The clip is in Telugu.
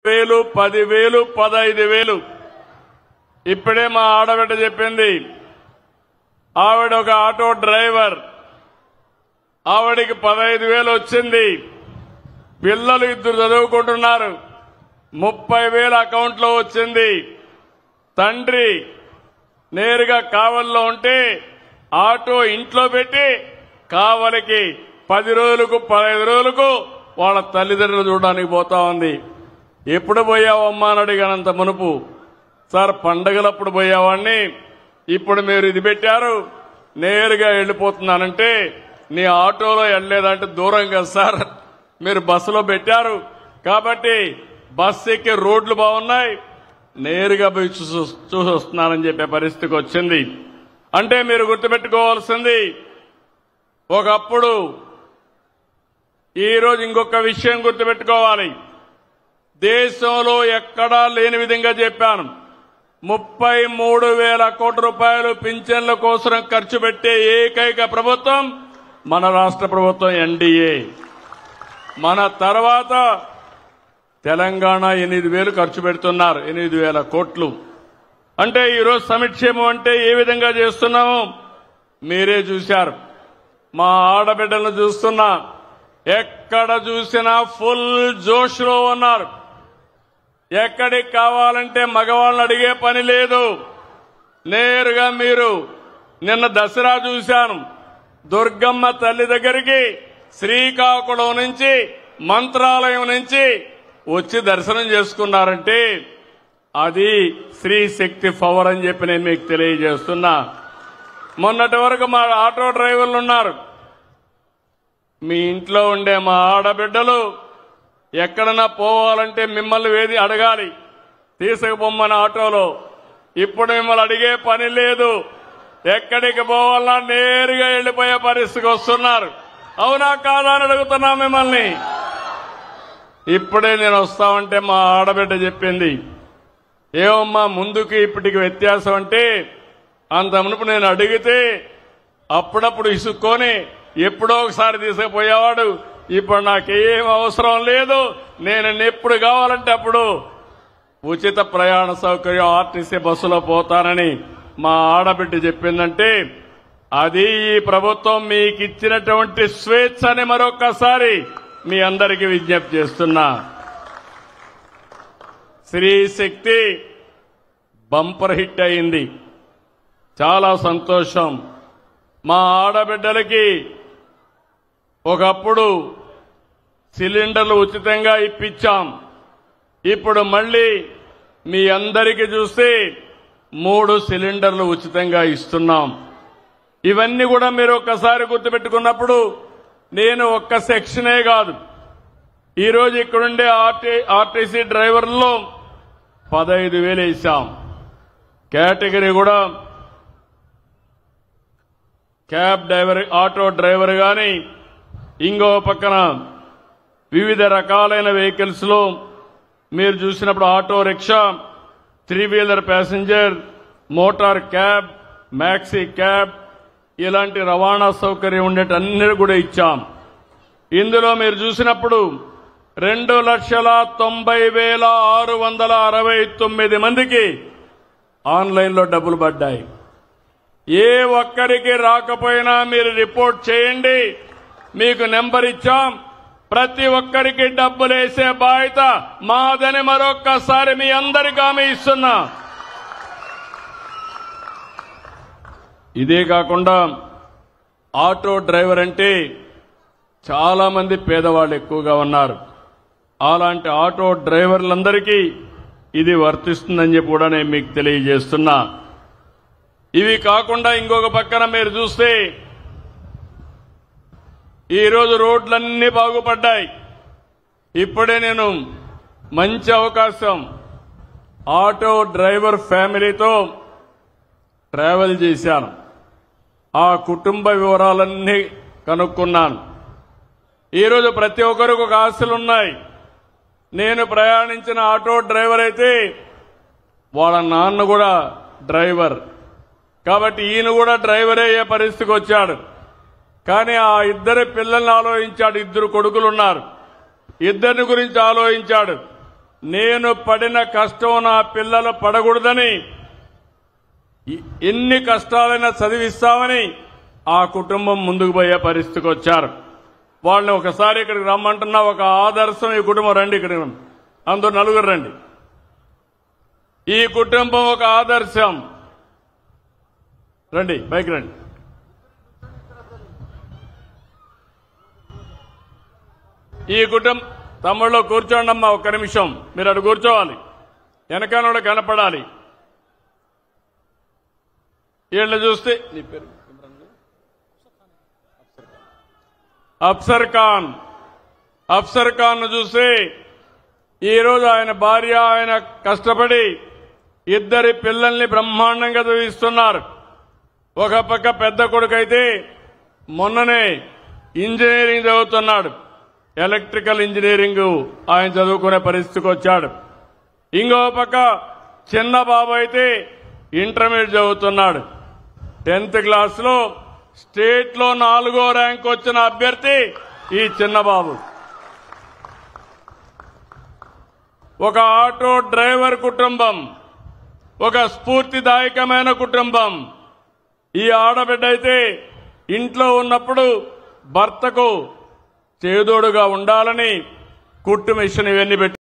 వేలు 10,000 15,000 ఇప్పుడే మా ఆడబిడ్డ చెప్పింది. ఆవిడ ఒక ఆటో డ్రైవర్, ఆవిడికి 15,000 వచ్చింది. పిల్లలు 2 చదువుకుంటున్నారు, 30,000 అకౌంట్లో వచ్చింది. తండ్రి నేరుగా కావలిలో ఉంటే ఆటో ఇంట్లో పెట్టి కావలికి 10 రోజులకు 15 రోజులకు వాళ్ళ తల్లిదండ్రులు చూడడానికి పోతా ఉంది. ఎప్పుడు పోయావమ్మా అని అడిగానంత మునుపు, సార్ పండగలప్పుడు పోయేవాడిని, ఇప్పుడు మీరు ఇది పెట్టారు నేరుగా వెళ్ళిపోతున్నానంటే నీ ఆటోలో వెళ్ళలేదంటే దూరం కదా సార్, మీరు బస్సులో పెట్టారు కాబట్టి బస్సు ఎక్కి రోడ్లు బాగున్నాయి, నేరుగా పోయి చూసి వస్తున్నానని చెప్పే పరిస్థితికి వచ్చింది. అంటే మీరు గుర్తుపెట్టుకోవాల్సింది, ఒకప్పుడు ఈరోజు ఇంకొక విషయం గుర్తుపెట్టుకోవాలి. దేశంలో ఎక్కడా లేని విధంగా చెప్పాను, 33,000 కోట్ల రూపాయలు పింఛన్ల కోసం ఖర్చు పెట్టే ఏకైక ప్రభుత్వం మన రాష్ట్ర ప్రభుత్వం ఎన్డీఏ. మన తర్వాత తెలంగాణ 8,000 ఖర్చు పెడుతున్నారు, 8,000 కోట్లు. అంటే ఈరోజు సంక్షేమం అంటే ఏ విధంగా చేస్తున్నామో మీరే చూశారు. మా ఆడబిడ్డలను చూస్తున్నా, ఎక్కడ చూసినా ఫుల్ జోష్లో ఉన్నారు. ఎక్కడికి కావాలంటే మగవాళ్ళని అడిగే పని లేదు. నేరుగా మీరు నిన్న దసరా చూశాను, దుర్గమ్మ తల్లి దగ్గరికి శ్రీకాకుళం నుంచి మంత్రాలయం నుంచి వచ్చి దర్శనం చేసుకున్నారంటే అది స్త్రీ శక్తి పవర్ అని చెప్పి నేను మీకు తెలియజేస్తున్నా. మొన్నటి వరకు మా ఆటో డ్రైవర్లు ఉన్నారు, మీ ఇంట్లో ఉండే మా ఆడబిడ్డలు ఎక్కడన్నా పోవాలంటే మిమ్మల్ని వేది అడగాలి, తీసుకుపోమ్మని ఆటోలో. ఇప్పుడు మిమ్మల్ని అడిగే పని లేదు, ఎక్కడికి పోవాలన్నా నేరుగా వెళ్లిపోయే పరిస్థితికి వస్తున్నారు. అవునా కాదా అని అడుగుతున్నా మిమ్మల్ని. ఇప్పుడే నేను వస్తామంటే మా ఆడబిడ్డ చెప్పింది, ఏమమ్మా ముందుకి ఇప్పటికి వ్యత్యాసం అంటే, అంత మునుపు నేను అడిగితే అప్పుడప్పుడు ఇసుక్కొని ఎప్పుడో ఒకసారి తీసుకుపోయేవాడు, ఇప్పుడు నాకేం అవసరం లేదు, నేను ఎప్పుడు కావాలంటే అప్పుడు ఉచిత ప్రయాణ సౌకర్యం ఆర్టీసీ బస్సులో పోతానని మా ఆడబిడ్డ చెప్పిందంటే అది ఈ ప్రభుత్వం మీకు ఇచ్చినటువంటి స్వేచ్ఛ అని మరొక్కసారి మీ అందరికీ విజ్ఞప్తి చేస్తున్నా. స్త్రీ శక్తి బంపర్ హిట్ అయింది, చాలా సంతోషం. మా ఆడబిడ్డలకి ఒకప్పుడు సిలిండర్లు ఉచితంగా ఇప్పించాం, ఇప్పుడు మళ్లీ మీ అందరికీ చూస్తే 3 సిలిండర్లు ఉచితంగా ఇస్తున్నాం. ఇవన్నీ కూడా మీరు ఒక్కసారి గుర్తుపెట్టుకున్నప్పుడు నేను ఒక్క సెక్షనే కాదు, ఈరోజు ఇక్కడుండే ఆర్టీసీ డ్రైవర్లలో 15,000 ఇచ్చాం. కేటగిరీ కూడా క్యాబ్ డ్రైవర్, ఆటో డ్రైవర్ గాని, ఇంకో పక్కన వివిధ రకాలైన వెహికల్స్ లో మీరు చూసినప్పుడు auto rickshaw, 3 wheeler passenger, motor cab, maxi cab, ఇలాంటి రవాణా సౌకర్యం ఉండేటన్నీ కూడా ఇచ్చాం. ఇందులో మీరు చూసినప్పుడు 2,90,669 మందికి ఆన్లైన్లో డబ్బులు పడ్డాయి. ఏ ఒక్కరికి రాకపోయినా మీరు రిపోర్ట్ చేయండి, మీకు నెంబర్ ఇచ్చాం, ప్రతి ఒక్కరికి డబ్బులు వేసే బాధ్యత మాదని మరొక్కసారి మీ అందరికీ హామీ ఇస్తున్నా. ఇదే కాకుండా ఆటో డ్రైవర్ అంటే చాలా మంది పేదవాళ్ళు ఎక్కువగా ఉన్నారు. అలాంటి ఆటో డ్రైవర్లందరికీ ఇది వర్తిస్తుందని చెప్పి కూడా నేను మీకు తెలియజేస్తున్నా. ఇవి కాకుండా ఇంకొక పక్కన మీరు చూస్తే ఈరోజు రోడ్లన్నీ బాగుపడ్డాయి. ఇప్పుడే నేను మంచి అవకాశం, ఆటో డ్రైవర్ ఫ్యామిలీతో ట్రావెల్ చేశాను, ఆ కుటుంబ వివరాలన్నీ కనుక్కున్నాను. ఈరోజు ప్రతి ఒక్కరికి ఒక ఆశలున్నాయి. నేను ప్రయాణించిన ఆటో డ్రైవర్ అయితే వాళ్ళ నాన్న కూడా డ్రైవర్, కాబట్టి ఈయన కూడా డ్రైవర్ అయ్యే పరిస్థితికి వచ్చాడు. కానీ ఆ 2 పిల్లల్ని ఆలోచించాడు, 2 కొడుకులున్నారు, 2 గురించి ఆలోచించాడు. నేను పడిన కష్టం నా పిల్లలు పడకూడదని ఎన్ని కష్టాలైనా చదివిస్తామని ఆ కుటుంబం ముందుకు పోయే పరిస్థితికి వచ్చారు. వాళ్ళని ఒకసారి ఇక్కడికి రమ్మంటున్నా, ఒక ఆదర్శం ఈ కుటుంబం. రండి, ఇక్కడ అందరూ నలుగురు రండి. ఈ కుటుంబం ఒక ఆదర్శం. రండి, పైకి రండి. ఈ కుటుంబం తమ్ముళ్ళు కూర్చోండి అమ్మా, ఒక్క నిమిషం మీరు అటు కూర్చోవాలి, వెనకాల కనపడాలి. వీళ్ళని చూస్తే నీ పేరు అఫ్సర్ ఖాన్ చూస్తే ఈరోజు ఆయన భార్య ఆయన కష్టపడి ఇద్దరి పిల్లల్ని బ్రహ్మాండంగా చదివిస్తున్నారు. ఒక పక్క పెద్ద కొడుకైతే మొన్ననే ఇంజనీరింగ్ చదువుతున్నాడు, ఎలక్ట్రికల్ ఇంజనీరింగ్ ఆయన చదువుకునే పరిస్థితికి వచ్చాడు. ఇంకో పక్క చిన్న బాబు అయితే ఇంటర్మీడియట్ చదువుతున్నాడు. 10th క్లాస్లో స్టేట్ లో 4వ ర్యాంక్ వచ్చిన అభ్యర్థి ఈ చిన్నబాబు. ఒక ఆటో డ్రైవర్ కుటుంబం, ఒక స్ఫూర్తిదాయకమైన కుటుంబం. ఈ ఆడబిడ్డ అయితే ఇంట్లో ఉన్నప్పుడు భర్తకు చేదోడుగా ఉండాలని కుట్టు మిషన్ ఇవన్నీ పెట్టి